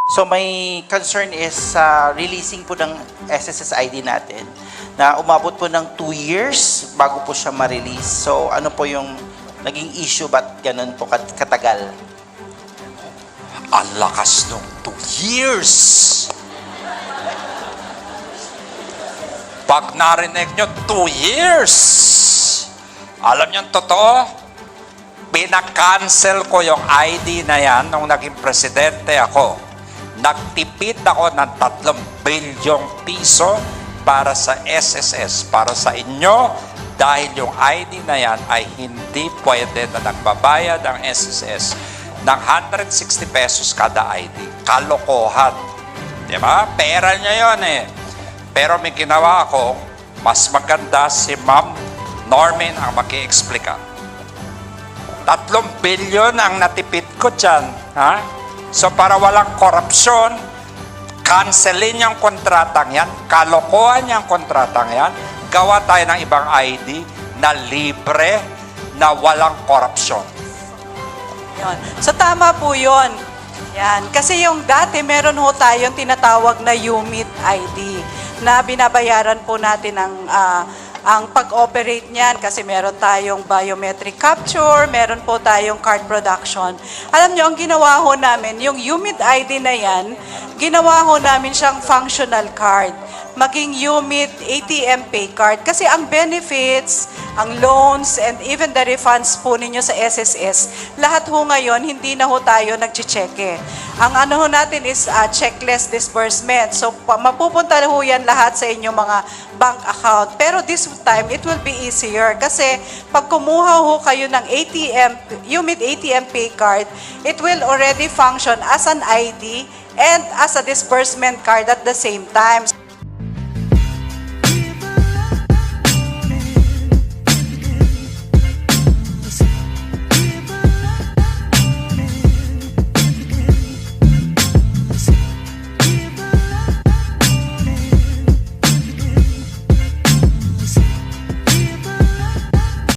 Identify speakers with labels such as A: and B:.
A: So may concern is sa releasing po ng SSSID natin na umabot po ng 2 years bago po siya ma-release. So ano po yung naging issue, ba't ganun po katagal?
B: Ang lakas nung 2 years. Pag narinig nyo, 2 years. Alam nyo, totoo, pinakancel ko yung ID na yan nung naging presidente ako. Nagtipid ako ng 3 bilyong piso para sa SSS, para sa inyo, dahil yung ID na yan ay hindi pwede na nagbabayad ang SSS ng 160 pesos kada ID. Kalokohan. Diba? Pera niya yun eh. Pero may ginawa ako, mas maganda si Ma'am Normin ang maki-explika. 3 bilyon ang natipid ko dyan. Ha? So para walang korupsyon, cancelin yung kontratang yan, kalokohan yung kontratang yan, gawa tayo ng ibang ID na libre, na walang korupsyon.
C: Yun. So tama po yun. Yan. Kasi yung dati meron ho tayong tinatawag na UMID ID na binabayaran po natin ang pag-operate niyan kasi meron tayong biometric capture, meron po tayong card production. Alam nyo, ang ginawa ho namin, yung UMID ID na yan, ginawa ho namin siyang functional card, maging UMID ATM pay card. Kasi ang benefits, ang loans, and even the refunds po ninyo sa SSS, lahat ho ngayon, hindi na ho tayo nagchicheke. Ang ano ho natin is checkless disbursement. So, mapupunta ho yan lahat sa inyong mga bank account. Pero this time, it will be easier. Kasi, pag kumuha ho kayo ng UMID ATM pay card, it will already function as an ID and as a disbursement card at the same time.